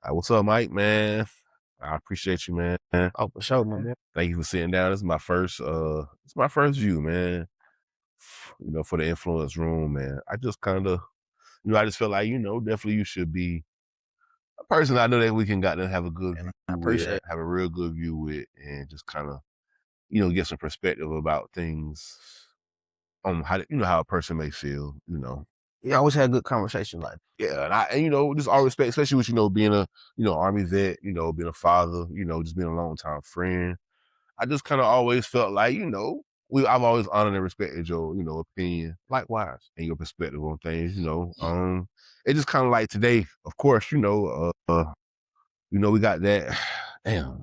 What's up, Mike, man? I appreciate you, man. Oh, for sure, man. Thank you for sitting down. This is my first view, man. For the influence room, man. I just kind of, I just feel like, definitely you should be a person I know that we can got to have a good And view I with, appreciate it. have a real good view with, and just kind of, get some perspective about things on how a person may feel. We always had good conversations like Yeah, just all respect, especially with, being a, Army vet, being a father, just being a long time friend. I just kind of always felt like, I've always honored and respected your, opinion likewise. and your perspective on things. It just kind of like today, of course, we got that. Damn,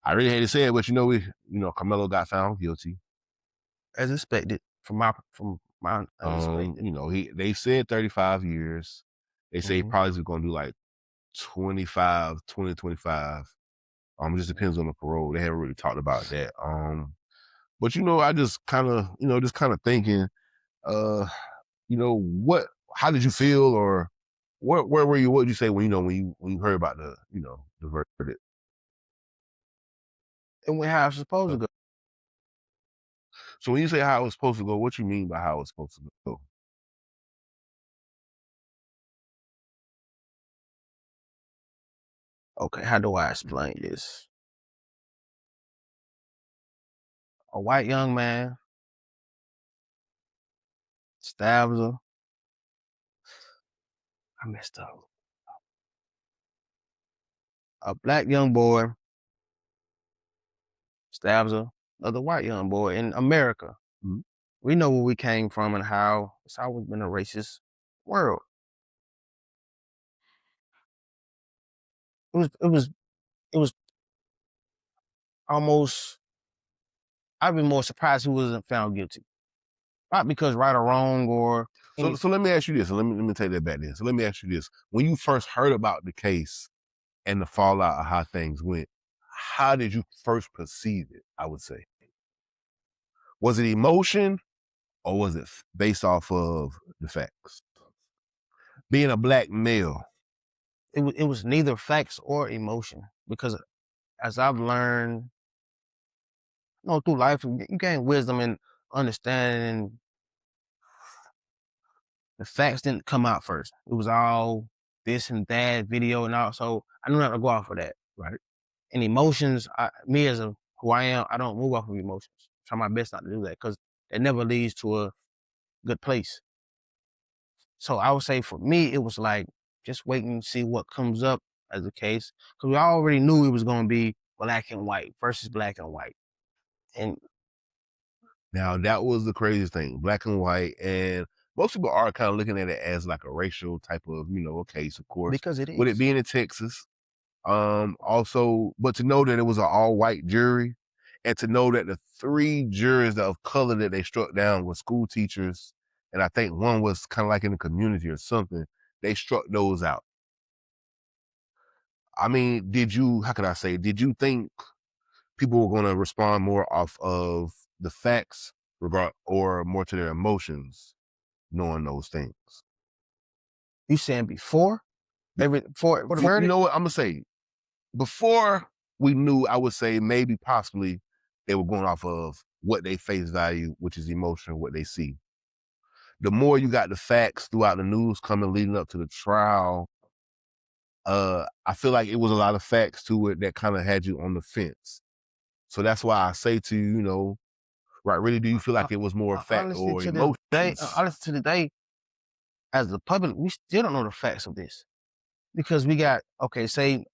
I really hate to say it, but Karmelo got found guilty. As expected from my unexpected. They said 35 years. They say he probably is going to do like 25, 20, 25. It just depends on the parole. They haven't really talked about that. But I just kind of thinking, how did you feel, or where were you? What did you say when you heard about the verdict? And we how it's supposed to go. So when you say how it was supposed to go, what you mean by how it was supposed to go? Okay, how do I explain this? A white young man stabs her. I messed up. A black young boy stabs another white young boy in America. Mhm. We know where we came from and how it's always been a racist world. It was almost, I'd be more surprised he wasn't found guilty. Not because right or wrong or So let me ask you this, and let me take that back then. So let me ask you this: when you first heard about the case and the fallout of how things went, how did you first perceive it? I would say, was it emotion, or was it based off of the facts? Being a black male. it was neither facts or emotion, because as I've learned, through life, you gain wisdom and understanding. The facts didn't come out first. It was all this and that video and all. So I knew not to go off of that. Right. And emotions, me as who I am, I don't move off of emotions. Try my best not to do that, because it never leads to a good place. So I would say for me, it was like just waiting to see what comes up as a case, because we already knew it was going to be black and white versus black and white. And Now that was the craziest thing, black and white, and most people are kind of looking at it as like a racial type of, a case, of course, because it with it is. being in Texas. Also, but to know that it was an all-white jury, and to know that the 3 jurors of color that they struck down were school teachers, and I think one was kind of like in the community or something, they struck those out. I mean, how could I say, did you think people were going to respond more off of the facts or more to their emotions, knowing those things? You saying before? For the You verdict? know what I'm gonna say? Before we knew, I would say maybe possibly they were going off of what they face value, which is emotion, what they see. The more you got the facts throughout the news coming leading up to the trial, I feel like it was a lot of facts to it that kind of had you on the fence. So that's why I say to you, right, really, do you feel like it was more fact or emotions? Honestly, to the day, as the public, we still don't know the facts of this, because we got, okay, say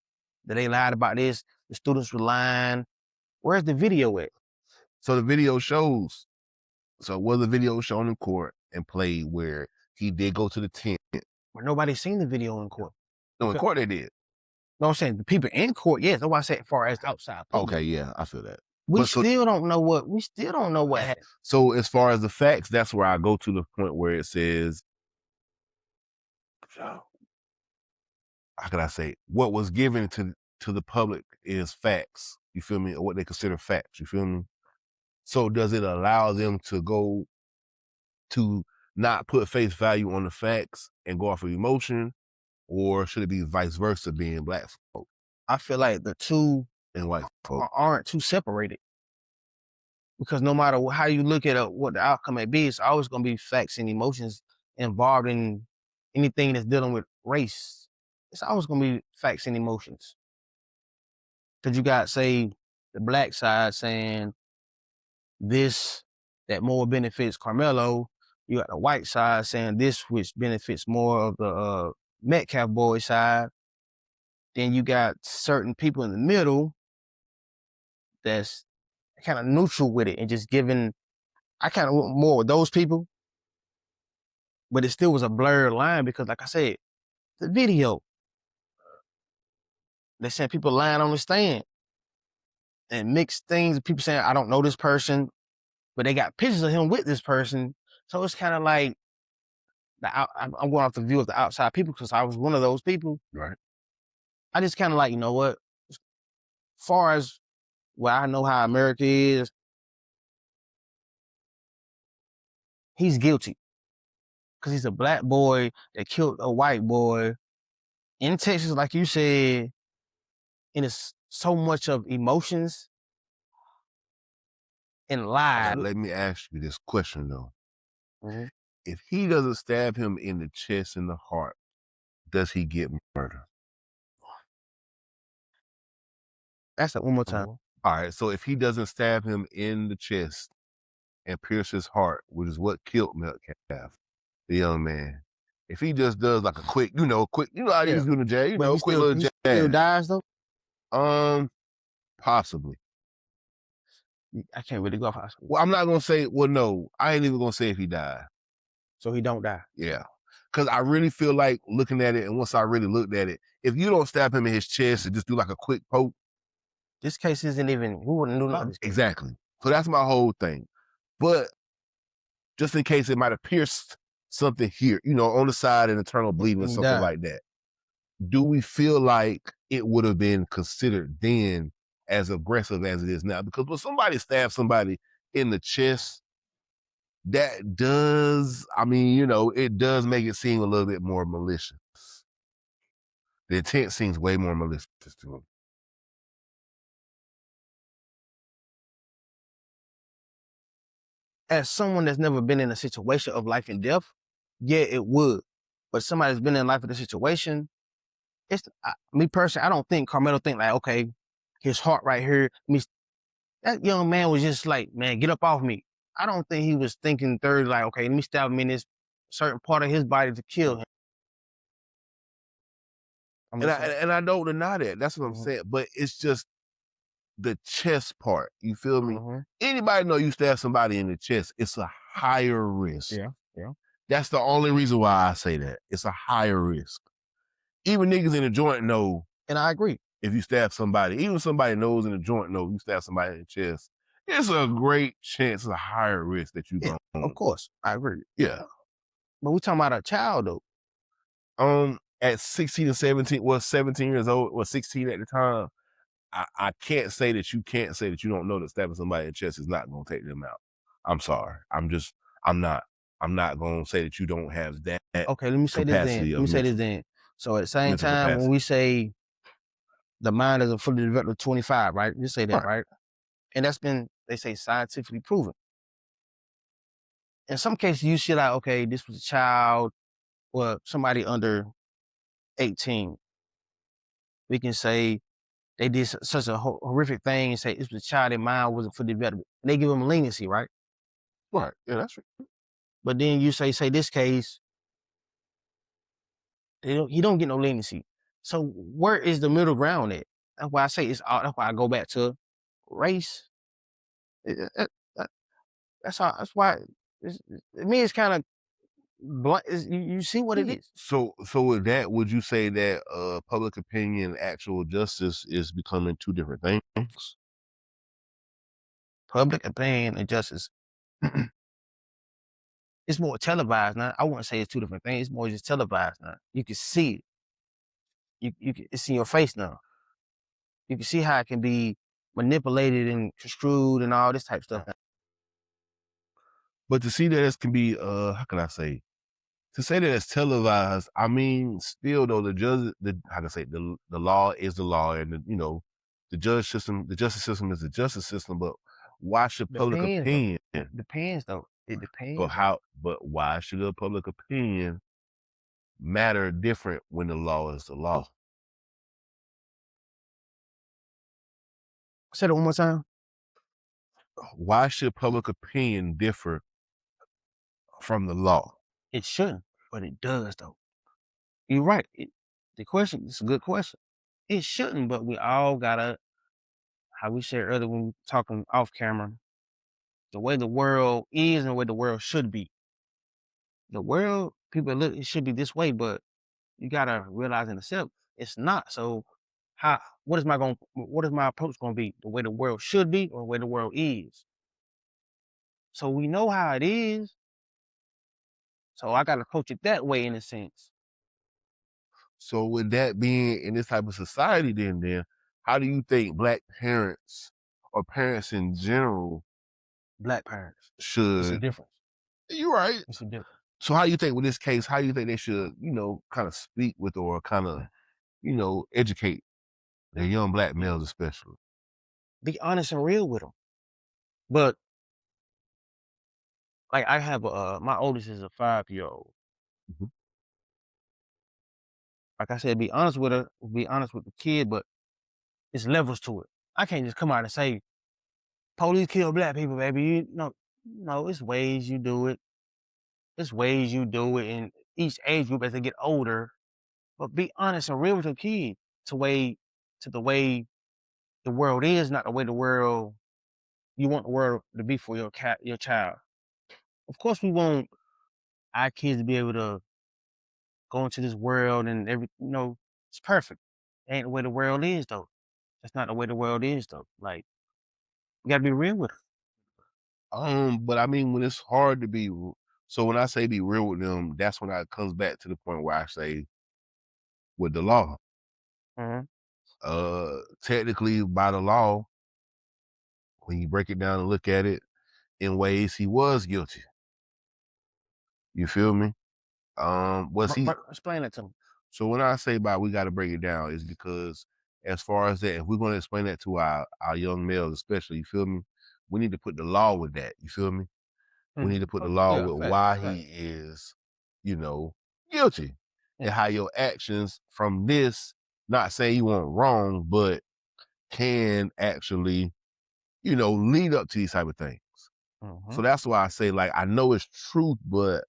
that they lied about this, the students were lying. Where's the video at? So the video shows. So was the video shown in court and played where he did go to the tent? Where nobody's seen the video in court. No, in court they did. No, I'm saying the people in court, yes. That's why I said as far as outside public. Okay, yeah, I feel that. We still don't know what happened. So as far as the facts, that's where I go to the point where it says, how can I say, what was given to the public is facts. You feel me? Or what they consider facts. You feel me? So does it allow them to go to not put face value on the facts and go off of emotion? or should it be vice versa, being black folk I feel like the two and white folk? aren't too separated, because no matter how you look at what the outcome may be, it's always going to be facts and emotions involved in anything that's dealing with race. It's always going to be facts and emotions. Because you got, say, the black side saying this that more benefits Karmelo. You got the white side saying this which benefits more of the Metcalf boy side. Then you got certain people in the middle that's kind of neutral with it and just giving. I kind of want more with those people, but it still was a blurred line because, like I said, the video, they sent people lying on the stand and mixed things. People saying, I don't know this person, but they got pictures of him with this person. So it's kind of like, I'm going off the view of the outside people because I was one of those people. Right. I just kind of like, you know what? As far as what I know how America is, he's guilty because he's a black boy that killed a white boy in Texas, like you said, and it's so much of emotions and lies. Let me ask you this question though. Mhm. If he doesn't stab him in the chest and the heart, does he get murdered? Ask that one more time. All right. So if he doesn't stab him in the chest and pierce his heart, which is what killed Metcalf, the young man, if he just does like a quick, how Yeah. niggas do in the jail, But quick little he jab. still dies though? Possibly. I can't really go off hospital. Well, I'm not gonna say. Well, no, I ain't even gonna say if he died. So he don't die. Yeah, because I really feel like looking at it, and once I really looked at it, if you don't stab him in his chest and just do like a quick poke, This case isn't even, who wouldn't know about this case? exactly. So that's my whole thing. But just in case it might have pierced something here, on the side, and internal bleeding or something like that. Do we feel like it would have been considered then as aggressive as it is now? Because when somebody stabs somebody in the chest, that does, it does make it seem a little bit more malicious. The intent seems way more malicious to me. As someone that's never been in a situation of life and death, yeah, it would. But somebody that's been in life with a situation, me personally, I don't think Karmelo think like, okay, his heart right here. That young man was just like, man, get up off me. I don't think he was thinking third, like, okay, let me stab him in this certain part of his body to kill him. And I don't deny that. That's what I'm saying. But it's just the chest part. You feel me? Anybody know you stab somebody in the chest, it's a higher risk. Yeah. That's the only reason why I say that. It's a higher risk. Even niggas in the joint know. And I agree. If you stab somebody, even somebody knows in the joint know you stab somebody in the chest, it's a great chance, it's a higher risk that you go. Of course, I agree. Yeah. But we're talking about a child though. At 16 and 17, 17 years old, 16 at the time, I can't say that you don't know that stabbing somebody in the chest is not going to take them out. I'm sorry. I'm not going to say that you don't have that. Okay, let me say this then. So at the same time, capacity. When we say the mind is a fully developed at 25, right? You say that, right? And that's been, they say, scientifically proven. In some cases, you see like, okay, this was a child or somebody under 18. We can say they did such a horrific thing and say it was a child, their mind wasn't fully developed. And they give them leniency, right? Right. Yeah, that's right. But then you say this case, he don't get no leniency. So where is the middle ground at? That's why I say that's why I go back to race. That's why it's kind of blunt. You see what it is. So with that, would you say that public opinion and actual justice is becoming two different things? Public opinion and justice. It's more televised now. I wouldn't say it's two different things. It's more just televised now. You can see it. It's in your face now. You can see how it can be manipulated and construed and all this type of stuff. But to see that it can be, how can I say, To say that it's televised, I mean, still though, the judge, the how to say, the law is the law, and the justice system is the justice system. But why should public Depends though. opinion? Depends though. It But depends though. how? But why should the public opinion matter different when the law is the law? Say that one more time. Why should public opinion differ from the law? It shouldn't, but it does though. You're right. The question is a good question. It shouldn't, but we all gotta, how we said earlier when we were talking off camera, the way the world is and the way the world should be. The world, people look, it should be this way, but you gotta realize and accept it's not. So how what is my approach gonna be? The way the world should be or the way the world is? So we know how it is. So I gotta approach it that way in a sense. So with that being in this type of society, then how do you think Black parents or parents in general Black parents. It's a should? difference. You're right. It's a difference. So how you think with this case? How you think they should, kind of speak with or kind of, educate their young Black males, especially? Be honest and real with them. But like I have my oldest is a 5-year-old. Mhm. Like I said, be honest with her, be honest with the kid, but it's levels to it. I can't just come out and say, police kill Black people, baby. No, it's ways you do it. It's ways you do it in each age group as they get older. But be honest and real with your kid to the way the world is, not the way the world you want the world to be for your child. Of course, we want our kids to be able to go into this world and it's perfect. Ain't the way the world is though. That's not the way the world is though. Like, you gotta be real with But I mean, when it's hard to be, so when I say be real with them, that's when I comes back to the point where I say with the law. her. Technically, by the law, when you break it down and look at it, in ways he was guilty. You feel me? Was he? Explain that to me. So when I say about we got to break it down, is because as far as that, if we're going to explain that to our young males, especially, you feel me? We need to put the law with that. You feel me? We need to put the Oh, law yeah, with fact, why fact. he is, you know, guilty, and Yeah. how your actions from this, not saying you weren't wrong, but can actually, lead up to these type of things. So Mhm. that's why I say, like, I know it's truth, but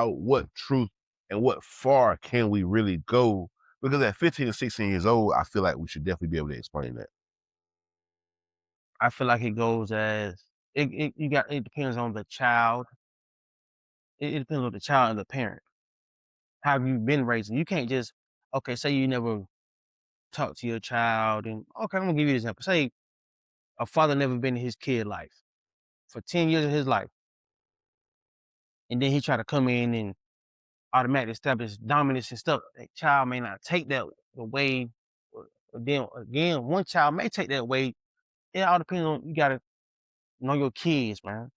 what truth and what far can we really go? Because at 15 and 16 years old, I feel like we should definitely be able to explain that. I feel like it goes as it depends on the child. It depends on the child and the parent. How have you been raising? You can't just okay, say you never talk to your child and okay, I'm gonna give you an example. Say a father never been in his kid life for 10 years of his life, and then he try to come in and automatically establish dominance and stuff. That child may not take that the way, then again, one child may take that way. It all depends on you gotta know your kids, man.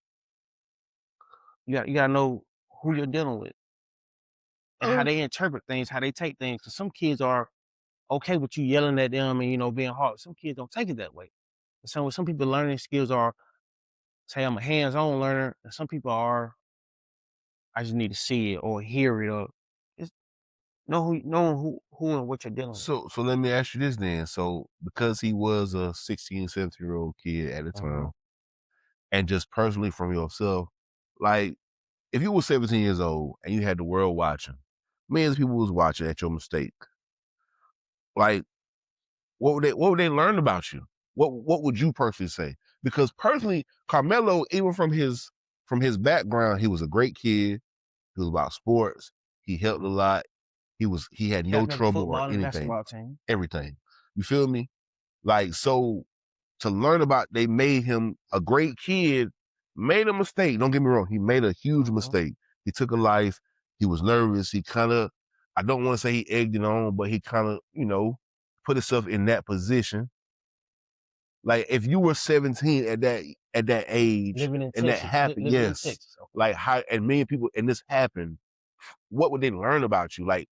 You gotta know who you're dealing with and how Uh, they interpret things, how they take things. Cause some kids are okay with you yelling at them and being hard. Some kids don't take it that way. Some people learning skills are say I'm a hands-on learner, and some people are I just need to see it or hear it or just know who and what you're dealing with. so let me ask you this then. So because he was a 16, 17-year-old kid at the Mhm. time, and just personally from yourself, like if you were 17 years old and you had the world watching, millions of people was watching at your mistake, like what would they learn about you? What would you personally say? Because personally, Karmelo, even from his background, he was a great kid. He was about sports. He helped a lot. He had no Captain of the trouble or football and anything, basketball team. everything. You feel me? Like, so to learn about, they made him a great kid, made a mistake. Don't get me wrong. He made a huge Mhm. mistake. He took a life. He was nervous. He kind of, I don't want to say he egged it on, but he kind of, put himself in that position. Like if you were 17 at that age Living in and that Texas. happened, Living in yes. Texas. Okay. Like how and many people and this happened, what would they learn about you? Like,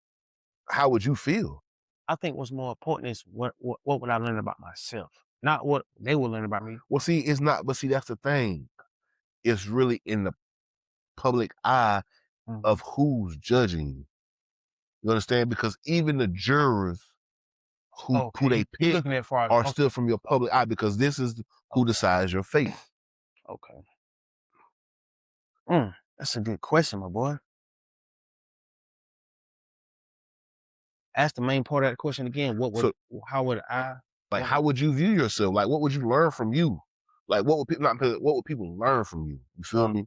how would you feel? I think what's more important is what would I learn about myself, not what they will learn about me. Well, see, it's not, but see, that's the thing. It's really in the public eye Mhm. of who's judging you. You understand? Because even the jurors who Okay, they you pick looking at it far as are okay, still from your public eye, because this is who okay, decides your fate. okay. That's a good question, my boy. Ask the main part of that question again. So, How would I like, want? how would you view yourself? Like, what would you learn from you? Like, what would people not? What would people learn from you? You feel me?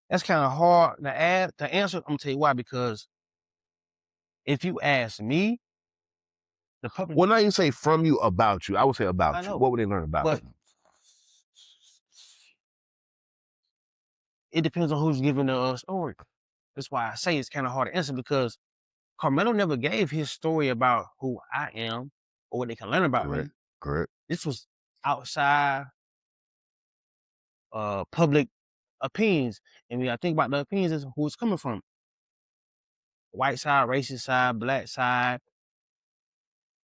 That's kind of hard to answer. I'm gonna tell you why. Because if you ask me, the public, Well, not even say from you, about you. I would say I about you. know, What would they learn about but you? it depends on who's giving the story. That's why I say it's kind of hard to answer because Karmelo never gave his story about who I am or what they can learn about Correct. me. Correct. This was outside public opinions. And when I think about the opinions, is who it's coming from. White side, racist side, black side.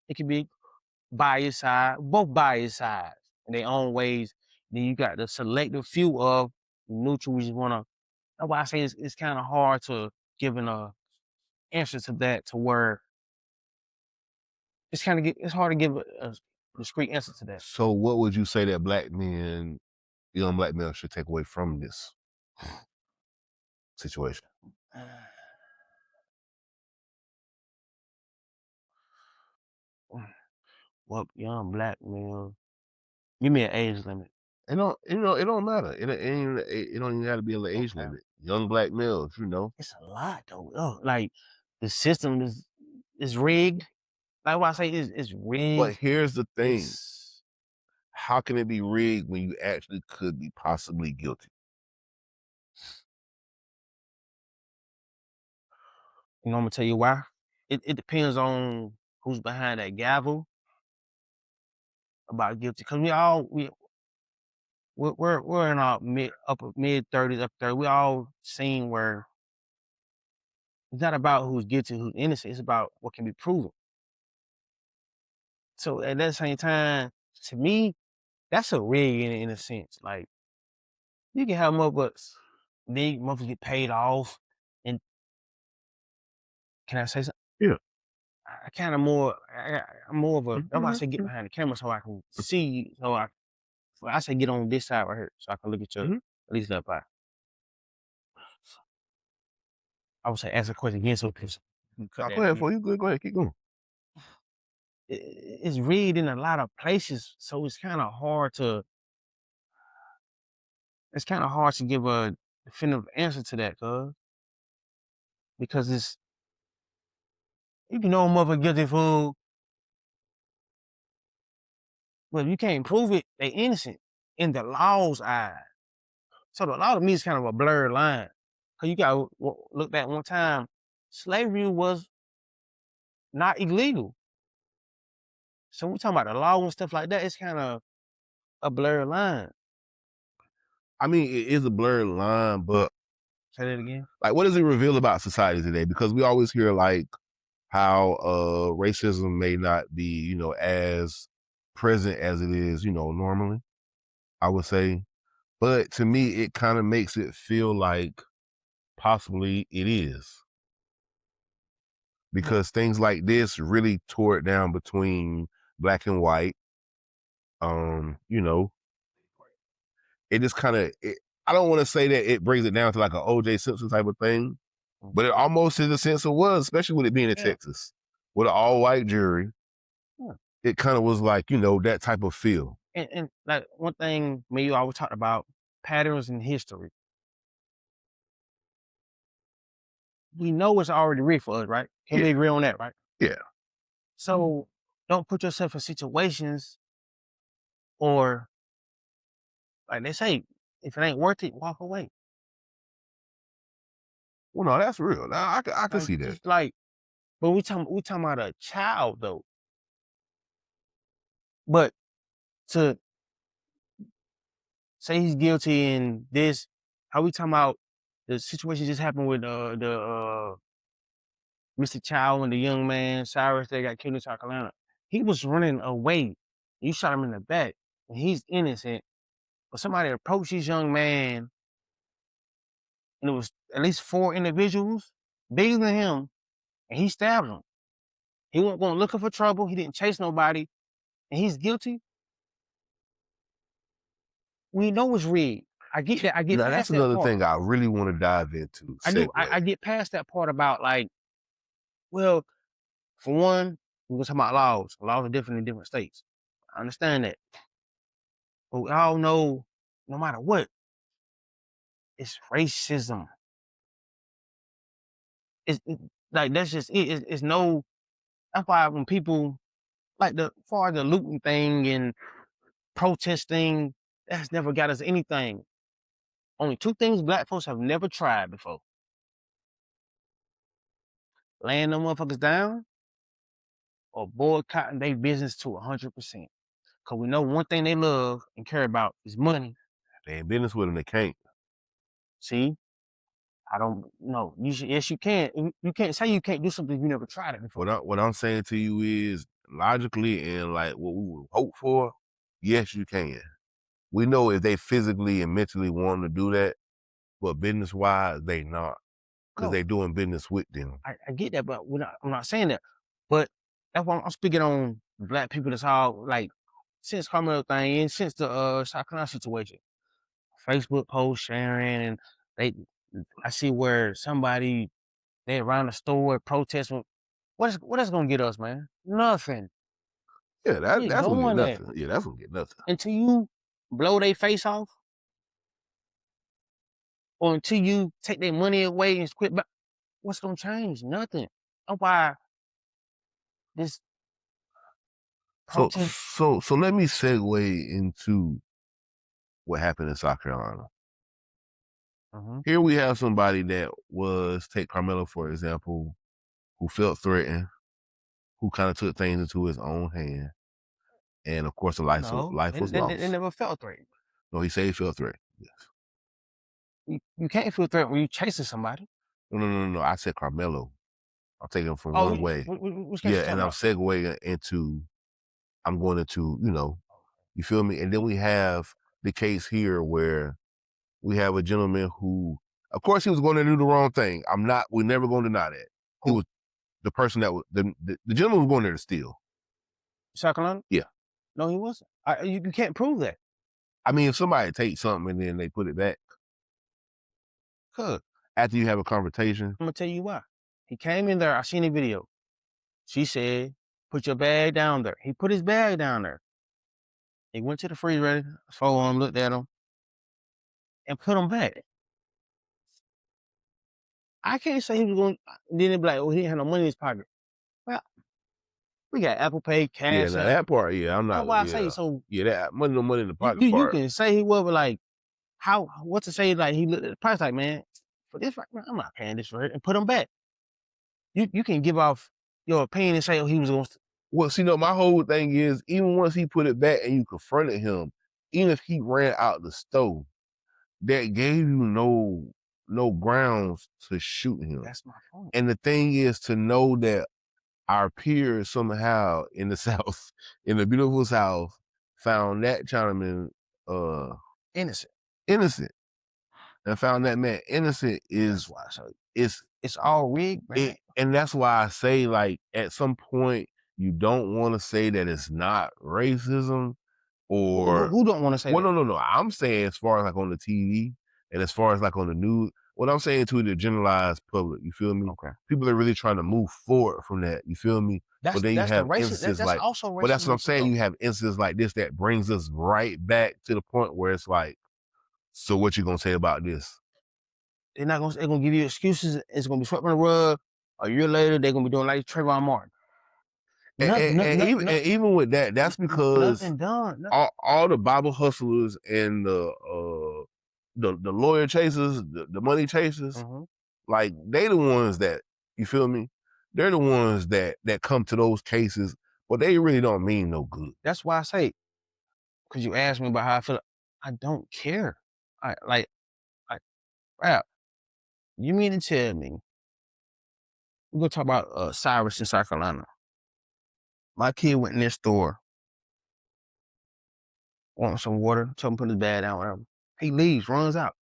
It could be biased side, both biased sides in their own ways. Then you got the selective few of neutral. We just want to. That's why I say it's kind of hard to give an answer to that, to where it's hard to give a discrete answer to that. So, what would you say that black men, young black males, should take away from this situation? What young black male? Give me an age limit. It don't matter. It don't even have to be an age Okay. limit. Young black males, you know. It's a lot though. Oh, like the system is rigged. Like what I say is But rigged. here's the thing: It's how can it be rigged when you actually could be possibly guilty? I'm gonna tell you why. It depends on who's behind that gavel about guilty. Cause we're in our mid 30s, up there. We all seen where it's not about who's guilty, who's innocent. It's about what can be proven. So at that same time, to me, that's a rig in a sense. Like you can have motherfuckers, they motherfuckers get paid off. And can I say something? Yeah. I kind of more, I'm more of a, that's why I say get Mhm. behind the camera so I can see you. I say get on this side right here so I can look at your, Mhm. at least up eye. I would say ask a question again so because you cut No, go that. ahead, for you good. Go ahead, keep going. It's read in a lot of places, so it's kind of hard to give a definitive answer to that, cuz. Because you can know a mother guilty fool, but if you can't prove it, they innocent in the law's eye. So the law to me is kind of a blurred line. Cause you gotta look back one time, slavery was not illegal. So we talking about the law and stuff like that, it's kind of a blurred line. I mean, it is a blurred line, but Say that again. like, what does it reveal about society today? Because we always hear like how racism may not be, as present as it is, normally, I would say. But to me, it kind of makes it feel like possibly it is. Because things like this really tore it down between black and white. You know, it just kind of, I don't want to say that it brings it down to like an OJ Simpson type of thing, but it almost in a sense it was, especially with it being in Yeah. Texas with an all white jury. Yeah. It kind of was like, that type of feel. And like one thing me you always talked about patterns in history. We know it's already real for us, right? Can Yeah. we agree on that, right? Yeah. So don't put yourself in situations or like they say, if it ain't worth it, walk away. Well, no, that's real. Now, I can Like see that. just like, but we talking about a child though. But to say he's guilty in this, how we talking about the situation just happened with Mr. Chow and the young man Cyrus that got killed in South Carolina. He was running away. You shot him in the back, and he's innocent. But somebody approached this young man, and it was at least 4 individuals bigger than him, and he stabbed him. He wasn't going looking for trouble. He didn't chase nobody, and he's guilty. We know it's rigged. I get that. I get Now that's past that another part. thing I really want to dive into. I do. Segue. I get past that part about like, well, for one, we're talking about laws. Laws are different in different states. I understand that. But we all know, no matter what, it's racism. Like that's just it. It's no. That's why when people like the far as the looting thing and protesting, that's never got us anything. Only 2 things black folks have never tried before: laying them motherfuckers down or boycotting their business to 100%. Cause we know one thing they love and care about is money. They ain't business with them. They can't. See, I don't know. You should, yes, you can. You can't say you can't do something you never tried it before. What I'm saying to you is logically and like what we would hope for. Yes, you can. We know if they physically and mentally want to do that, but business wise, they not because No, they doing business with them. I get that, but I'm not saying that. But that's why I'm speaking on black people. That's all like since Karmelo thing and since the South Carolina situation, Facebook post sharing, and they I see where somebody they around the store protesting. What is gonna get us, man? Nothing. Yeah, We ain't that's gonna get doing that nothing. Yeah, that's gonna get nothing. until you blow their face off, or until you take their money away and quit. But what's gonna change? Nothing. That's why this So protest. so let me segue into what happened in South Carolina. Here we have somebody that was, take Karmelo for example, who felt threatened, who kind of took things into his own hand, and of course, No, life was they lost. never felt threatened. No, he said he felt threatened. Yes. You can't feel threatened when you chasing somebody. No. I said Karmelo. I'm taking him from Oh, one way. which case Yeah, you and talking I'm about? segueing into, I'm going into, you feel me? And then we have the case here where we have a gentleman who, of course, he was going to do the wrong thing. We're never going to deny that. He was the person that was, the gentleman was going there to steal. South Carolina? Yeah. No, he wasn't. You can't prove that. I mean, if somebody takes something and then they put it back, Cause after you have a conversation, I'm gonna tell you why. He came in there. I seen the video. She said, "Put your bag down there." He put his bag down there. He went to the refrigerator, folded him, looked at him, and put him back. I can't say he was going. Then they be like, "Oh, he didn't have no money in his pocket." Well, we got Apple Pay, yeah, Cash now App. that part, yeah, I'm That's not, why I say yeah, so. yeah, that no money in the pocket You part. can say he was, but like, how? What to say? Like he looked at the price, like, man, for this, right, man, I'm not paying this for it, and put him back. You can give off your opinion and say, "Oh, he was going." Well, see, no, my whole thing is, even once he put it back and you confronted him, even if he ran out the stove, that gave you no grounds to shoot him. That's my point. And the thing is to know that our peers somehow in the South, in the beautiful South, found that gentleman Innocent. and found that man innocent That's is why I say it's all rigged, man. and that's why I say, like, at some point you don't want to say that it's not racism or Who don't want to say well, that? no. I'm saying as far as like on the TV and as far as like on the news, what I'm saying to the generalized public, you feel me? Okay. People are really trying to move forward from that, you feel me? But then you That's the have racist. instances That's like, also racism. but that's what I'm saying. Though. You have instances like this that brings us right back to the point where it's like, so what you gonna say about this? They're not gonna. They're gonna give you excuses. It's gonna be swept on the rug. A year later, they're gonna be doing like Trayvon Martin. And even with that, that's because nothing done. all the Bible hustlers and the lawyer chasers, the money chasers, like they the ones that, you feel me? They're the ones that come to those cases, but they really don't mean no good. That's why I say, because you asked me about how I feel. I don't care. Rap. You mean to tell me we're gonna talk about Cyrus in South Carolina? My kid went in this store, wanting some water, told him to put his bag down, whatever. He leaves, runs out.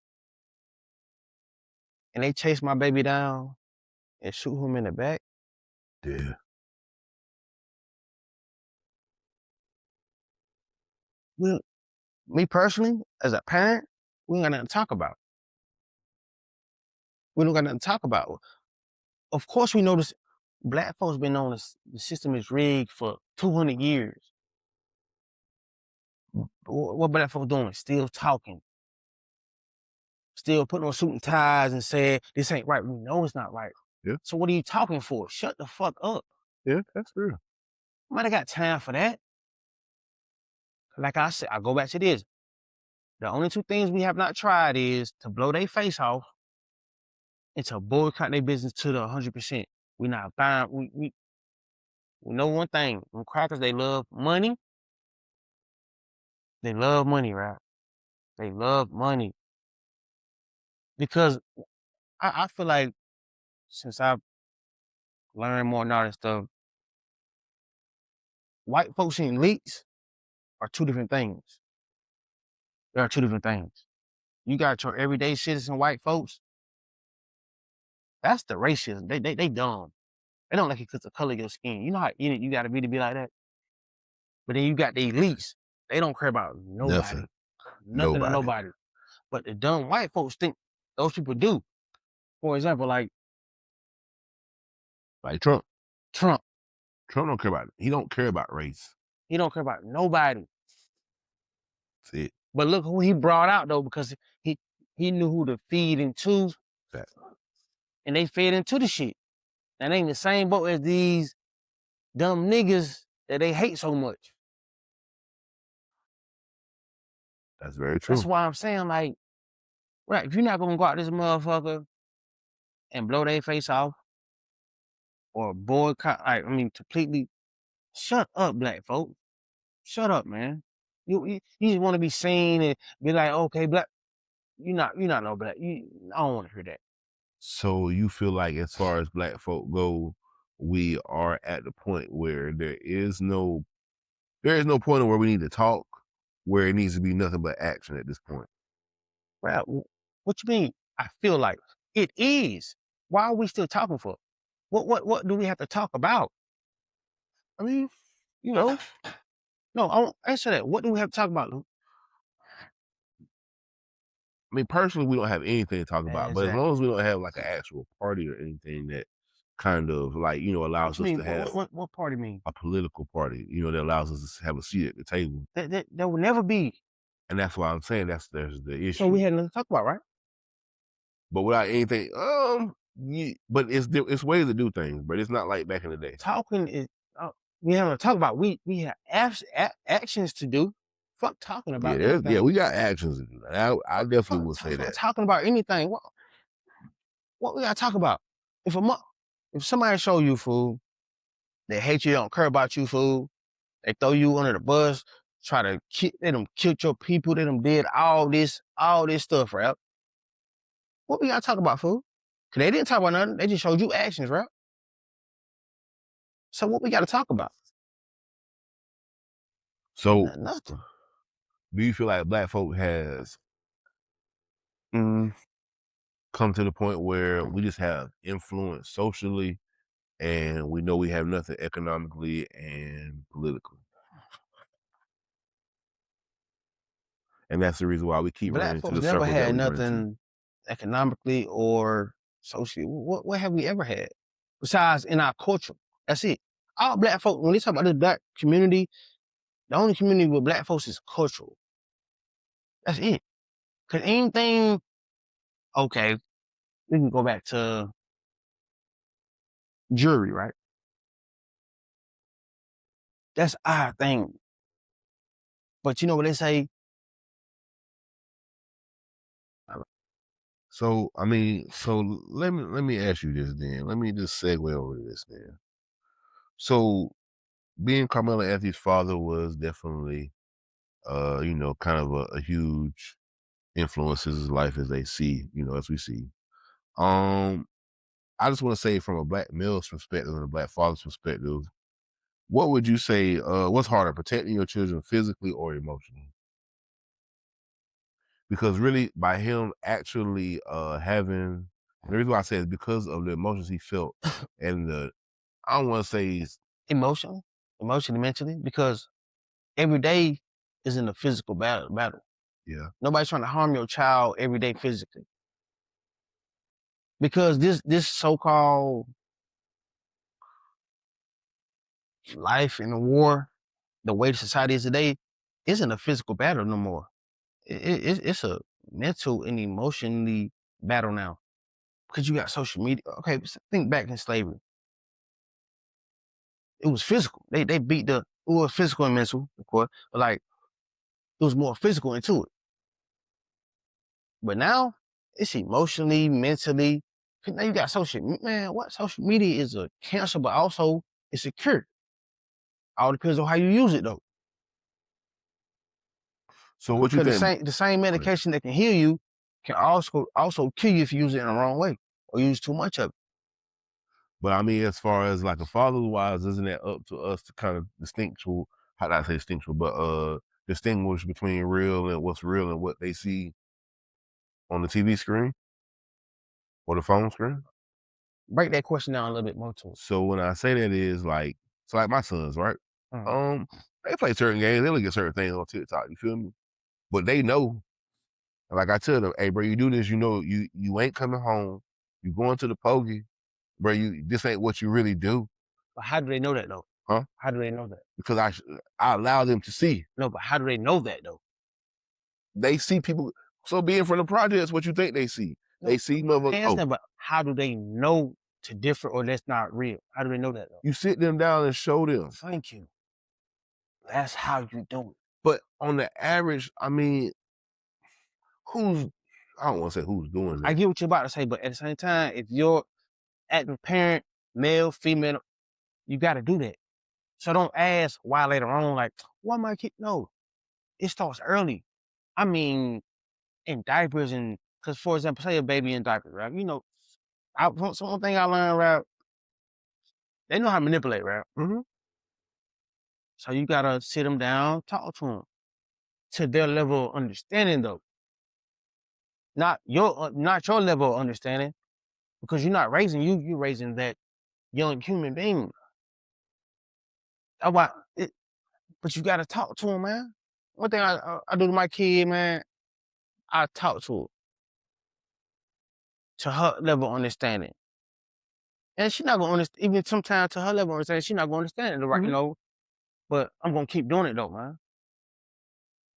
And they chase my baby down and shoot him in the back. Yeah. Well, me personally, as a parent, we ain't got nothing to talk about. We don't got nothing to talk about. Of course, we know this. Black folks been on this. The system is rigged for 200 years. What black folks doing? Still talking. Still putting on suit and ties and saying this ain't right. We know it's not right. Yeah. So what are you talking for? Shut the fuck up. Yeah, that's real. Nobody got time for that. Like I said, I go back to this. The only two things we have not tried is to blow their face off and to boycott their business to the 100%. We not buying. We know one thing. Them crackers, they love money. They love money, right? They love money. Because I feel like since I've learned more and all this stuff, white folks and elites are two different things. There are two different things. You got your everyday citizen white folks. That's the racism. They dumb. They don't like it because the color of your skin. You know how in it you gotta be to be like that? But then you got the elites. They don't care about nobody. Nothing. Nothing or Nobody. nobody. But the dumb white folks think those people do. For example, like Trump. Trump. Trump don't care about it. He don't care about race. He don't care about nobody. That's it. But look who he brought out though, because he knew who to feed into, and they fed into the shit. That ain't the same boat as these dumb niggas that they hate so much. That's very true. That's why I'm saying, like, right, if you're not gonna go out this motherfucker and blow their face off or boycott, completely shut up, black folks. Shut up, man. You just want to be seen and be like, okay, black. You're not no black. I don't want to hear that. So you feel like as far as black folk go, we are at the point where there is no point where we need to talk, where it needs to be nothing but action at this point. Well, what you mean? I feel like it is. Why are we still talking for? What do we have to talk about? I mean, no, I won't answer that. What do we have to talk about, Luke? I mean, personally, we don't have anything to talk about, but as Exactly. long as we don't have like an actual party or anything that kind of like, allows us to have What party mean? a political party, that allows us to have a seat at the table. That will never be. And that's why I'm saying there's the issue. So we had nothing to talk about, right? But without anything, but it's ways to do things, but it's not like back in the day. Talking is, we have to talk about. We have actions to do. Fuck talking about. Yeah, we got actions to do. I definitely would say that. Talking about anything. What we gotta talk about? If somebody show you food, they hate you, don't care about you, food, they throw you under the bus, they done killed your people, they done did all this stuff, right? What we gotta talk about, food? Cause they didn't talk about nothing. They just showed you actions, right? So what we gotta talk about? So nothing. Do you feel like black folk has come to the point where we just have influence socially and we know we have nothing economically and politically? And that's the reason why we keep running into the circle that we never had nothing economically or socially. What have we ever had? Besides in our culture. That's it. All black folk, when they talk about this black community, the only community with black folks is cultural. That's it. Cause anything, okay, we can go back to jewelry, right? That's our thing. But you know what they say? So let me ask you this then. Let me just segue over this then. So being Karmelo Anthony's father was definitely kind of a huge influence in his life as we see. I just want to say from a black male's perspective and a black father's perspective, what would you say, what's harder, protecting your children physically or emotionally? Because really by him actually having, and the reason why I say is because of the emotions he felt and I don't want to say Emotionally, mentally, because every day is in a physical battle. yeah. Nobody's trying to harm your child every day physically. Because this so-called life in a war, the way the society is today, isn't a physical battle no more. It's a mental and emotionally battle now. Because you got social media. Okay, think back in slavery. It was physical. They beat it was physical and mental, of course, but like it was more physical into it. But now it's emotionally, mentally. Now you got social media is a cancer, but also it's a cure. All depends on how you use it though. So what you Because think? the same medication that can heal you can also kill you if you use it in the wrong way or use too much of it. But I mean, as far as like a father wise, isn't that up to us to kind of how do I say distinguish, but distinguish between real and what they see on the TV screen or the phone screen? Break that question down a little bit more to it. So when I say that is like, so like my sons, right? Mhm. They play certain games, they look at certain things on TikTok, you feel me? But they know, like I tell them, hey bro, you do this, you know, you ain't coming home, you going to the pokey, bro, this ain't what you really do. But how do they know that though? Huh? How do they know that? Because I allow them to see. No, but how do they know that though? They see people. So being from the projects, what you think they see? No, They see I'm not mother. Oh, asking, but how do they know to differ or that's not real? How do they know that though? you sit them down and show them. Thank you. That's how you do it. But on the average, I mean, who's I don't want to say who's doing I that. get what you're about to say, but at the same time, if you're active parent, male, female, you got to do that. So don't ask why later on, like, why my kid? No, it starts early. I mean, in diapers and, because for example, say a baby in diapers, right? You know, one thing I learned, right? They know how to manipulate, right? Mm-hmm. So you got to sit them down, talk to them to their level of understanding though. Not your level of understanding, because you're not raising you're raising that young human being. That's why but you gotta talk to him, man. One thing I do to my kid, man, I talk to her level of understanding. And she not gonna understand, even sometimes to her level of understanding, she not gonna understand it, right? Mm-hmm. But I'm gonna keep doing it though, man.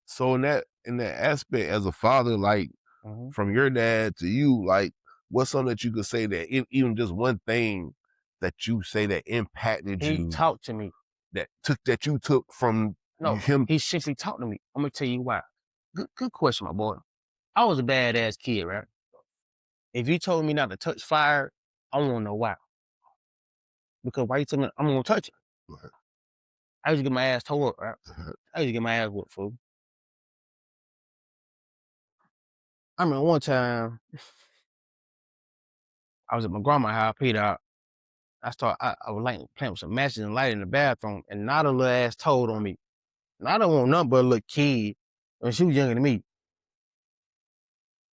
So in that aspect, as a father, like Mhm. from your dad to you, like what's something that you could say that even just one thing that you say that impacted He you talked to me. that you took from No, him. he simply talked to me. I'm gonna tell you why. Good question, my boy. I was a badass kid, right? If you told me not to touch fire, I wanna know why. Because why you tell me I'm gonna touch it? Right. I used to get my ass tore up, right? I used to get my ass whooped, fool. I remember one time I was at my grandma's house, peed out. I was like playing with some matches and light in the bathroom, and Nada little ass told on me. Nada want nothing but a little kid, and she was younger than me.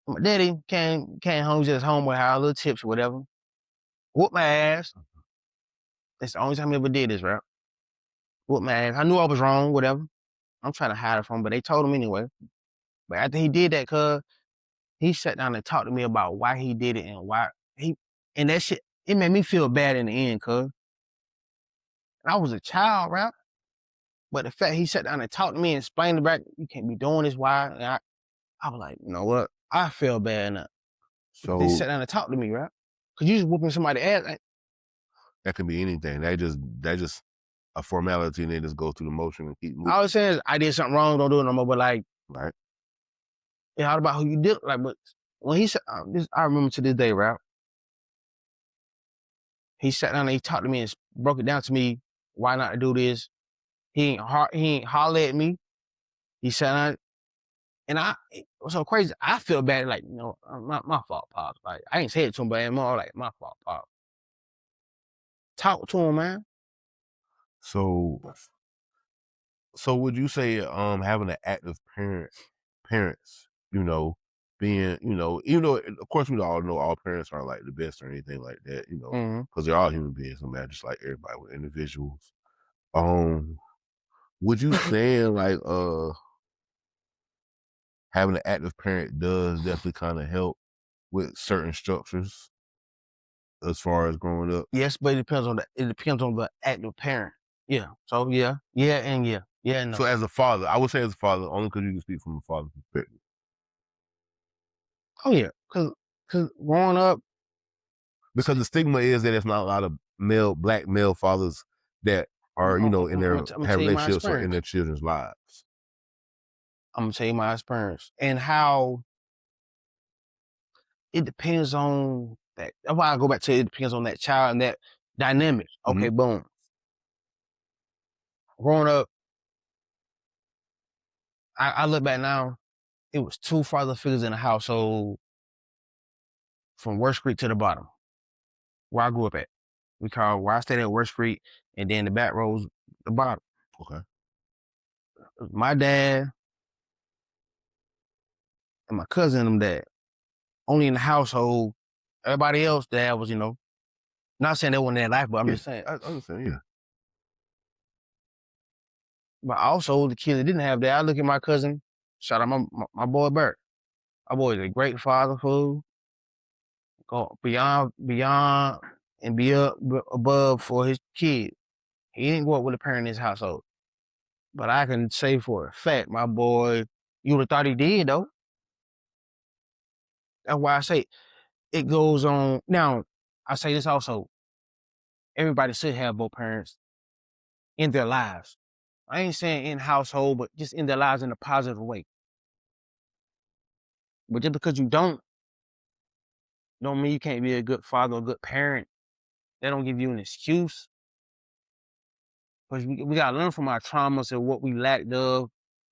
My daddy came home, just home with her little tips or whatever. Whooped my ass. That's the only time he ever did this, right? Whooped my ass. I knew I was wrong, whatever. I'm trying to hide it from him, but they told him anyway. But after he did that, cuz he sat down and talked to me about why he did it and why he, and that shit, it made me feel bad in the end, cuz. I was a child, right? But the fact he sat down and talked to me and explained back, you can't be doing this, why? And I was like, you know what? I feel bad now. Because he So sat down and talked to me, right? Because you just whooping somebody's ass. that can be anything. That just a formality, and they just go through the motion and keep moving. All I'm saying is I did something wrong, don't do it no more. But like, Right. it's all about who you did. Like, but when he said, I remember to this day, right? He sat down and he talked to me and broke it down to me why not to do this. He ain't holler at me. He sat down. And it was so crazy. I feel bad, like, you know, my fault, Pop. Like, I ain't say it to him, but it's more like, my fault, Pop. Talk to him, man. So would you say having an active parents, you know, being, even though of course we all know all parents aren't like the best or anything like that, Mm-hmm. because they're all human beings, no matter, just like everybody, with individuals. Would you say like having an active parent does definitely kind of help with certain structures as far as growing up? Yes, but it depends on the active parent. Yeah. So yeah, and yeah, and So no. as a father, I would say as a father, only because you can speak from a father's perspective. Oh yeah, cause growing up, Because the stigma is that there's not a lot of black male fathers that are, in I'm their gonna have tell you my relationships or in experience. their children's lives. I'm gonna tell you my experience and how it depends on that. That's why I go back to it depends on that child and that dynamic. Mm-hmm. Okay, boom. Growing up, I look back now, it was two father figures in the household from Worst Street to the bottom, where I grew up at. Where I stayed at Worst Street, and then the back rows, the bottom. Okay. My dad and my cousin and them dad. Only in the household. Everybody else dad was, not saying they wasn't their life, but I'm Yeah, just saying. I understand. Yeah. But also the kids that didn't have that, I look at my cousin, shout out my boy Bert. My boy is a great father, fool. Go beyond and be up above for his kid. He didn't grow up with a parent in his household. But I can say for a fact, my boy, you would have thought he did though. That's why I say it goes on. Now, I say this also. Everybody should have both parents in their lives. I ain't saying in household, but just in their lives in a positive way. But just because you don't mean you can't be a good father or a good parent. That don't give you an excuse. Because we gotta learn from our traumas and what we lacked of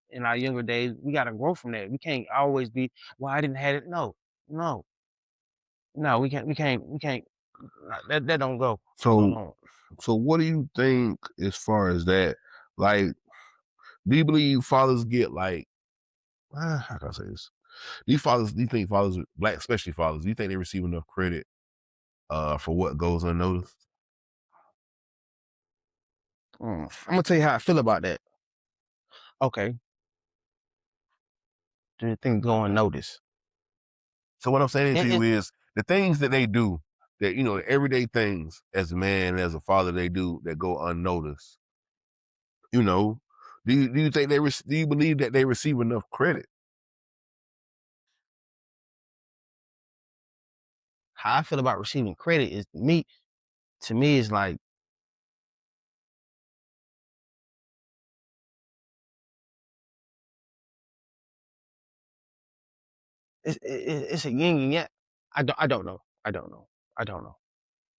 in our younger days. We gotta grow from that. We can't always be, well, I didn't have it. No, no, we can't. That don't go so So long. what do you think as far as that? Like, do you believe fathers get like, how can I say this? Do you think fathers, black, especially fathers, do you think they receive enough credit for what goes unnoticed? I'm gonna tell you how I feel about that. Okay, do the thing go unnoticed? So what I'm saying to It, you it, is the things that they do, that the everyday things as a man, as a father, they do that go unnoticed. You know, do you think do you believe that they receive enough credit? how I feel about receiving credit is to me, it's like it's a yin and yang. I don't know. I don't know. I don't know.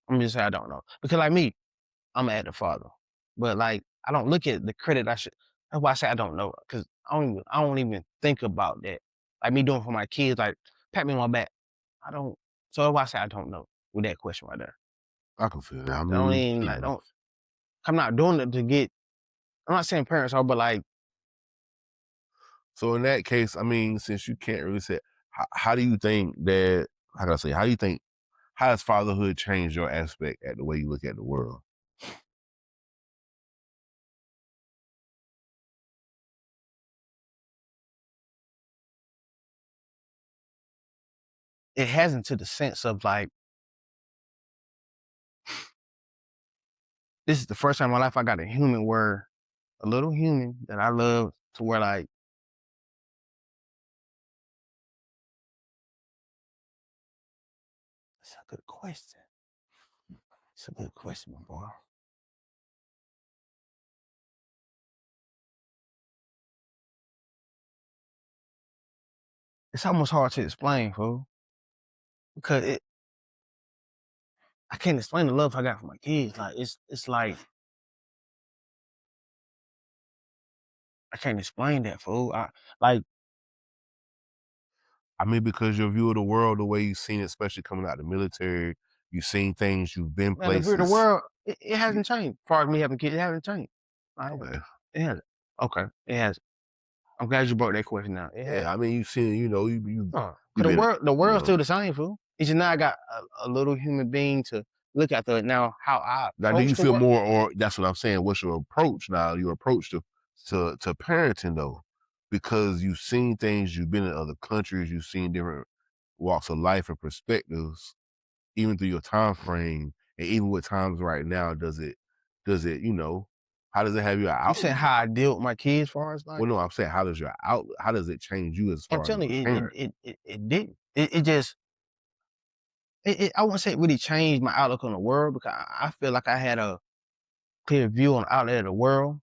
I'm just saying I don't know because like me, I'm an active father, but like I don't look at the credit I should. That's why I say I don't know because I don't even think about that. Like me doing for my kids, like pat me on my back. I don't. So that's why I say I don't know with that question right there. I can feel that. I I don't mean, even like don't. I'm not doing it to get. I'm not saying parents are, but like So in that case, I mean, since you can't really say, how do you think that? How can I say? How do you think? How has fatherhood changed your aspect at the way you look at the world? it hasn't to the sense of like this is the first time in my life I got a human where a little human that I love to where like it's a good question. It's a good question, my boy. It's almost hard to explain, fool, because I can't explain the love I got for my kids. Like it's like I can't explain that, fool. I like I mean, because your view of the world, the way you've seen it, especially coming out of the military, you've seen things, you've been Man, the view of the places. world, it hasn't changed. As far as me having kids, it hasn't changed. I haven't. Okay. It hasn't. Okay, it hasn't. I'm glad you brought that question out. It Yeah, hasn't. I mean, you've seen, you know, you've Cause been, the you world's know. still the same, fool. It's just now I got a little human being to look at the now how I Now, do approach you the feel world. more, or that's what I'm saying? What's your approach now? Your approach to parenting though, because you've seen things, you've been in other countries, you've seen different walks of life and perspectives, even through your time frame, and even with times right now. Does it, you know, how does it have your You said outlook? how I deal with my kids, as far as like Well, no, I'm saying how does your outlook? How does it change you as I'm far as telling a you, parent? it didn't. It just I wouldn't say it really changed my outlook on the world because I feel like I had a clear view on outlet of the world,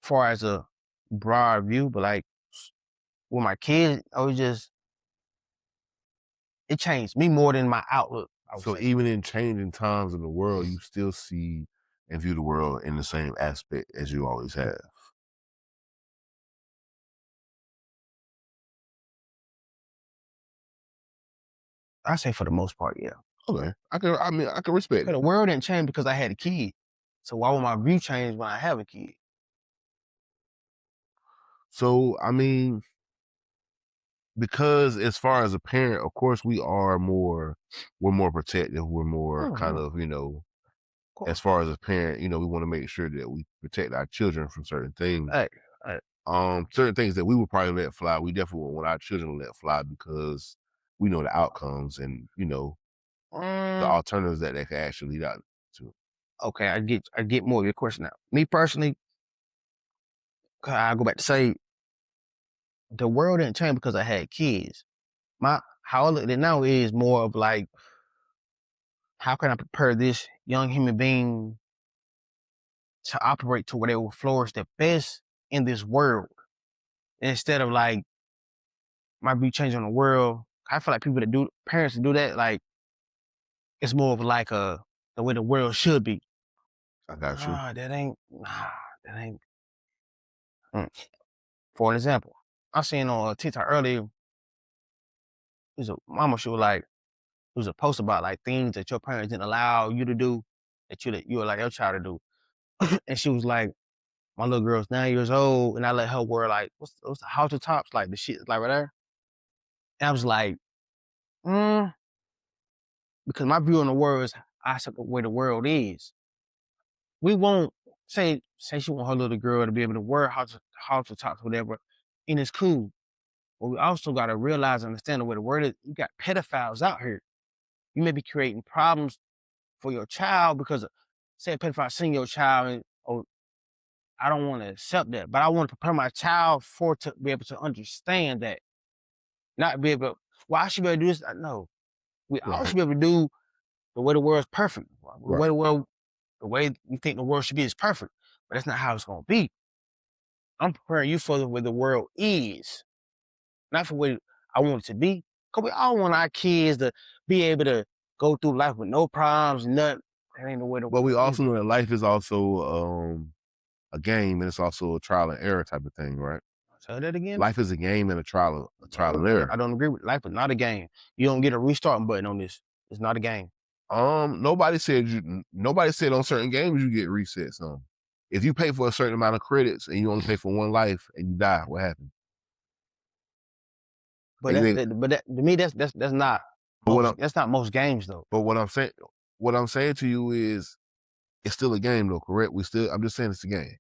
as far as a broad view. But like with my kids, I was just it changed me more than my outlook, I would So say. even in changing times in the world, you still see and view the world in the same aspect as you always have. I say for the most part, yeah. Okay, I mean, I can respect Cause it. the world didn't change because I had a kid. So why would my view change when I have a kid? So I mean, because as far as a parent, of course, we're more protective. We're more kind Mhm, of of, you know, as course. far as a parent, you know, we want to make sure that we protect our children from certain things. Hey, hey. Certain things that we would probably let fly, we definitely want our children to let fly because we know the outcomes and, you know, the Mm, alternatives that they can actually lead out to. okay, I get more of your question now. Me personally, I go back to say the world didn't change because I had kids. My how I look at it now is more of like, how can I prepare this young human being to operate to where they will flourish the best in this world? Instead of like my view changing on the world. I feel like people that do parents that do that, like it's more of like the way the world should be. I got you. That ain't. Mm. For an example, I seen on TikTok earlier, there's a mama, she was like, it was a post about like things that your parents didn't allow you to do that you would like your child to do. And she was like, my little girl's 9 years old, and I let her wear like what's the halter tops, like the shit like right there. And I was like, mm, because my view on the world is I said the way the world is. We won't say she want her little girl to be able to wear halter tops, whatever, and it's cool. But we also gotta realize and understand the way the word is. You got pedophiles out here. You may be creating problems for your child because say a pedophile seeing your child and oh, I don't want to accept that, but I want to prepare my child for to be able to understand that, not be able. Well, I should be able to do this. No, we all Right, should be able to do the way the world's perfect. right. The way we think the world should be is perfect, but that's not how it's gonna be. I'm preparing you for the way the world is, not for the way I want it to be. Cause we all want our kids to be able to go through life with no problems, nothing. That ain't the way the But we world is. also know that life is also a game, and it's also a trial and error type of thing, right? Say that again. Life is a game and a trial No, and error. I don't agree with life is not a game. You don't get a restarting button on this. It's not a game. Nobody said on certain games you get resets on. If you pay for a certain amount of credits and you only pay for one life and you die, what happens? But And they, but that to me that's not but what I'm that's not most games though. but what I'm saying to you is it's still a game though, correct? I'm just saying it's a game.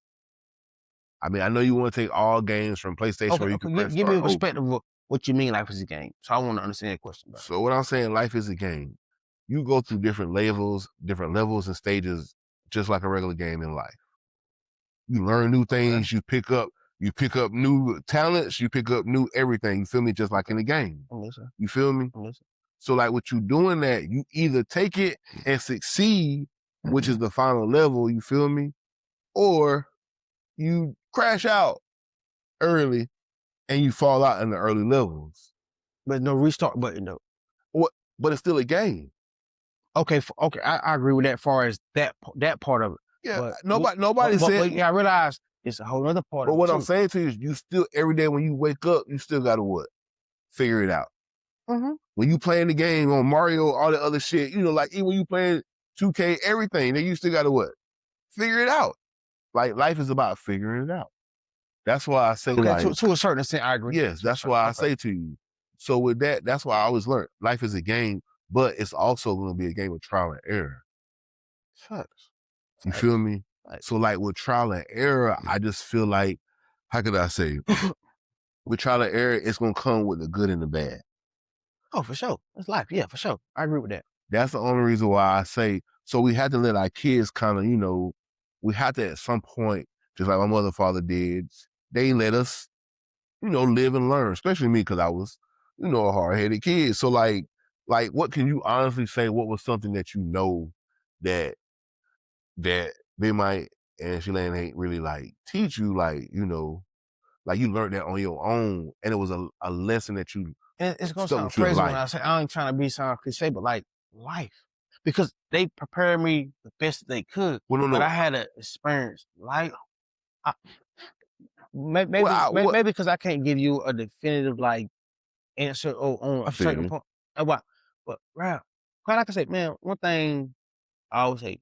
I mean, I know you want to take all games from PlayStation Okay, where you can okay, press give me start a over. perspective of what you mean life is a game. So I want to understand that question better. So what I'm saying, life is a game. You go through different levels and stages, just like a regular game in life. You learn new Okay, things. You pick up new talents. You pick up new everything. You feel me? Just like in the game. I'm listening. You feel me? I'm listening. So like what you doing that, you either take it and succeed, which is the final level. You feel me? Or you crash out early and you fall out in the early levels. But no restart button though. What? But it's still a game. Okay, okay, I agree with that. As far as that part of it, Yeah. but Nobody said. but yeah, I realize it's a whole other part But of it what I'm too. saying to you is, you still every day when you wake up, you still got to what? Figure it out. When you playing the game on Mario, all the other shit, you know, like even when you playing 2K, everything, then you still gotta what? Figure it out. Like life is about figuring it out. That's why I say Okay, like, to a certain extent, I agree. yes, To a that's certain, why I okay. say to you. So with that, that's why I always learn life is a game, but it's also gonna be a game of trial and error. Facts. You Facts. feel me? Facts. So like with trial and error, I just feel like, how could I say? With trial and error, it's gonna come with the good and the bad. Oh, for sure. It's life. Yeah, for sure. I agree with that. That's the only reason why I say, so we had to let our kids kind of, you know, we had to at some point, just like my mother and father did, they let us, you know, live and learn, especially me, because I was, you know, a hard-headed kid. So like what can you honestly say, what was something that you know that they might, and Shalane ain't really like teach you, like, you know, like you learned that on your own, and it was a lesson that you And it's gonna stuck sound with you in crazy when I life. say I ain't trying to be sound cliche, but like life. Because they prepared me the best that they could. Well, no, But I no. had to experience life. I, Well, maybe because I can't give you a definitive like answer on I a feel certain you. point. What? But right, quite like I say, man, one thing I always say,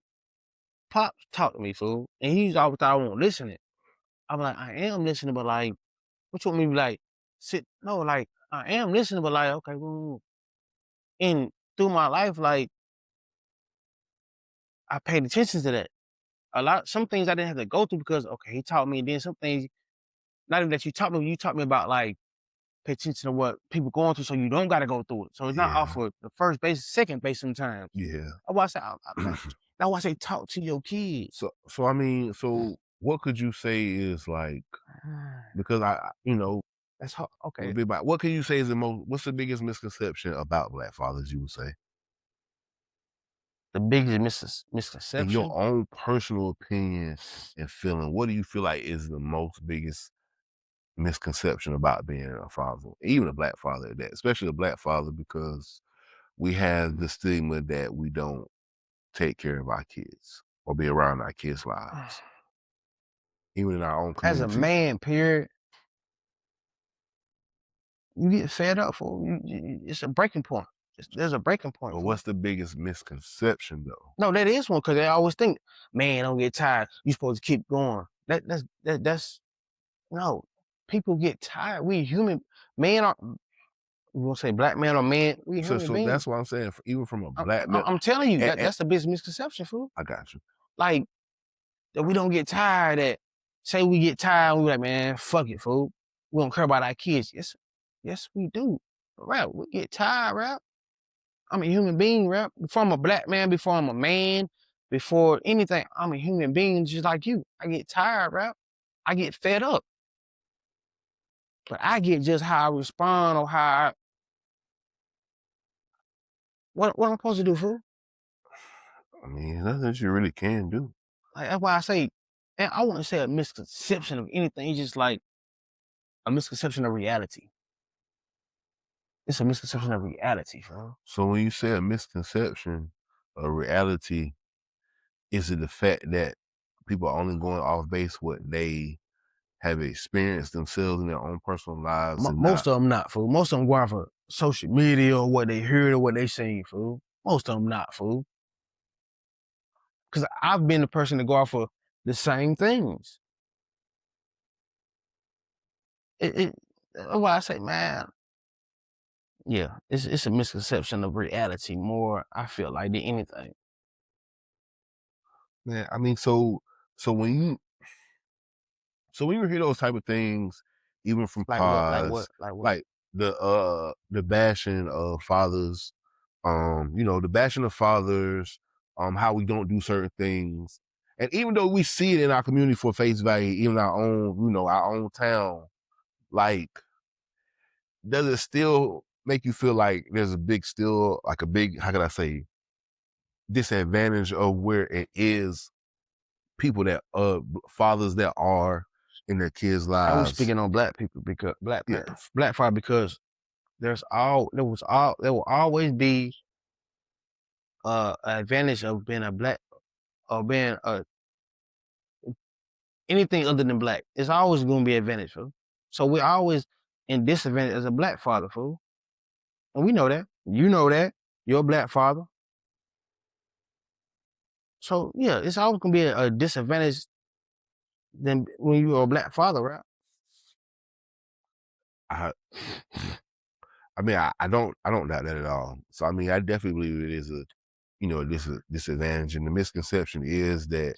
Pops talk to me, fool. And he's always thought I won't listen it. I'm like, I am listening, but like, what you want me to be like, sit? No, like, I am listening, but like, okay, well, and through my life, like, I paid attention to that. Some things I didn't have to go through because, okay, he taught me, and then some things, not even that you taught me about, like, pay attention to what people going through so you don't got to go through it. So it's not off Yeah, of the first base, second base sometimes. yeah. That's why I say, that's why I say talk to your kids. So I mean, so what could you say is like, because you know, That's hard. we're Okay. big about, what can you say is what's the biggest misconception about Black fathers, you would say? The biggest In your misconception. own personal opinion and feeling, what do you feel like is the most biggest misconception about being a father, even a Black father at that, especially a Black father, because we have the stigma that we don't take care of our kids or be around our kids' lives, even in our own As a community. man, period, you get fed up for it's a breaking point. There's a breaking point But for. what's the biggest misconception though? No, that is one because they always think, man, don't get tired. You supposed to keep going. That's no. People get tired. We human. Man, are we gonna say black man or man? We human So beings. that's what I'm saying. Even from a I'm, Black I'm man, I'm telling you and, that's the biggest misconception, fool. I got you. Like that we don't get tired. That say we get tired, we like, man, fuck it, fool. We don't care about our kids. Yes, we do. Rap, we get tired, rap. I'm a human being, rap. Before I'm a black man, before I'm a man, before anything, I'm a human being just like you. I get tired, rap. I get fed up. But I get just how I respond or what I'm supposed to do, fool. I mean, nothing that you really can do. Like, that's why I say, and I wouldn't say a misconception of anything. It's just like a misconception of reality. It's a misconception of reality, fool. So when you say a misconception of reality, is it the fact that people are only going off base what they have experienced themselves in their own personal lives and not? Most of them not, fool. Most of them go off of social media or what they heard or what they seen, fool. Most of them not, fool. Because I've been the person to go off of the same things. That's why I say, man, yeah, it's a misconception of reality more, I feel like, than anything. Man, I mean, so when you so when you hear those type of things, even from Like what? Like what? pods, Like what? like the bashing of fathers, you know, the bashing of fathers, how we don't do certain things. And even though we see it in our community for face value, even our own, you know, our own town, like, does it still make you feel like there's a big still like a big, how can I say, disadvantage of where it is people that fathers that are in their kids' I was lives? speaking on black people because Yeah. black father because there will always be an advantage of being a black or being anything other than black. It's always going to be an advantage, fool. So we're always in disadvantage as a black father, fool. And we know that. You know that. You're a black father. So yeah, it's always gonna be a disadvantage than when you're a black father, right? I I mean, I don't doubt that at all. So I mean, I definitely believe it is a, this a disadvantage, and the misconception is that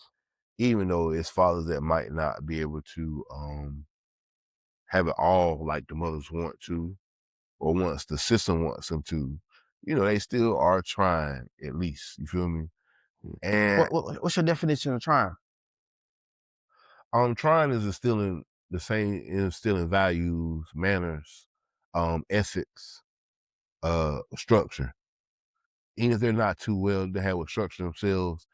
even though it's fathers that might not be able to have it all like the mothers want to, or once the system wants them to, they still are trying at least. You feel me? And What's your definition of trying? trying is instilling values, manners, ethics, structure. Even if they're not too well to have a structure themselves,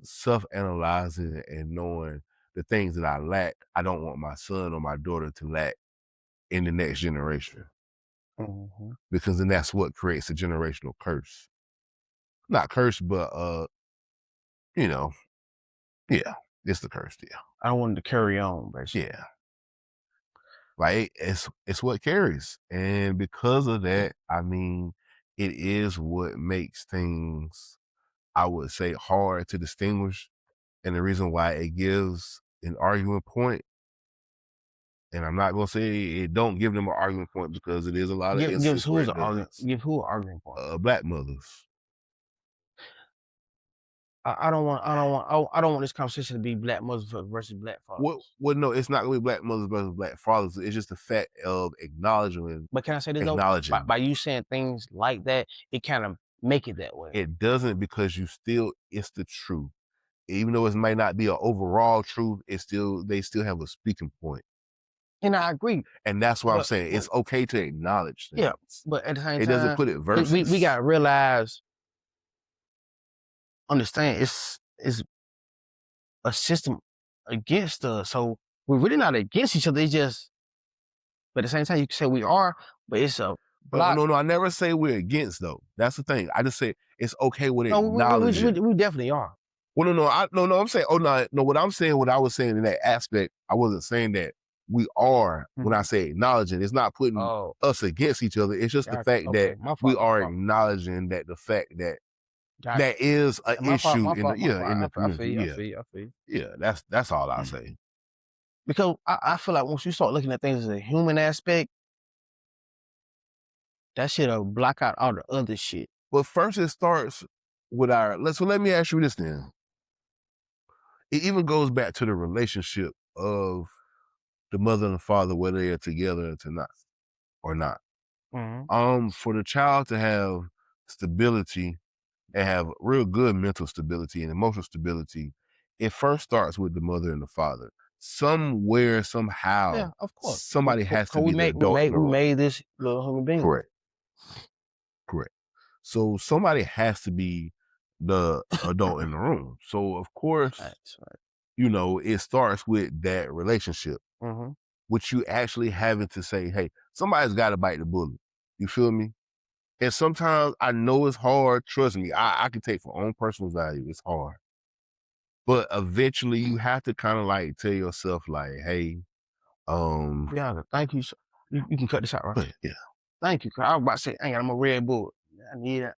self-analyzing and knowing the things that I lack, I don't want my son or my daughter to lack in the next generation, Mhm. because then that's what creates a generational curse. Not curse, but you know, yeah, it's the curse. Yeah, I don't want it to carry on, basically. yeah. Like it's what carries, and because of that, I mean, it is what makes things, I would say, hard to distinguish, and the reason why it gives an argument point. And I'm not gonna say it don't give them an argument point, because it is a lot of Gives instances where who's it an argument? does. Give who an argument point? Black mothers. I don't want this conversation to be black mothers versus black What? fathers. Well, no, it's not gonna be black mothers versus black fathers. It's just the fact of But can I say this though? acknowledging. By you saying things like that, it kind of make it that way. It doesn't, because it's the truth. Even though it might not be an overall truth, they still have a speaking point. And I agree. And that's why I'm But, saying but it's okay to acknowledge yeah, things. but at the same It doesn't time, put it we versus. gotta realize, understand, it's a system against us. So we're really not against each other. It's just, but at the same time, you can say we are, but it's a block. No, I never say we're against, though. That's the thing. I just say it's okay with No, acknowledging. we definitely are. Well, no, I'm saying, no, what I'm saying, what I was saying in that aspect, I wasn't saying that we are, when I Mhm. say acknowledging, it's not putting Oh, us against each other. It's just the gotcha. fact Okay, that my we fault, my are fault. acknowledging that the fact that Gotcha. that is an My fault, issue my in the, fault, my yeah, fault. in the I feel community. you, I Yeah. feel you, I feel you. Yeah. That's all I say. Because I feel like once you start looking at things as a human aspect, that shit'll block out all the other shit. But first it starts with so let me ask you this then. It even goes back to the relationship of the mother and the father, whether they are together or not. Mhm. For the child to have stability and have real good mental stability and emotional stability, it first starts with the mother and the father. Somewhere, somehow, Yeah, of course. somebody has to Cause be the adult in the we room. made this little human being. Correct. Correct. So somebody has to be the adult in the room. So of course, That's right. it starts with that relationship, Mhm. which you actually having to say, hey, somebody's got to bite the bullet. You feel me? And sometimes I know it's hard. Trust me, I can take for own personal value. It's hard. But eventually you have to kind of like tell yourself, like, hey, Yeah, thank you. You can cut this out, right? but yeah. Thank you. 'Cause I was about to say, "Dang, I'm a Red Bull. I need that."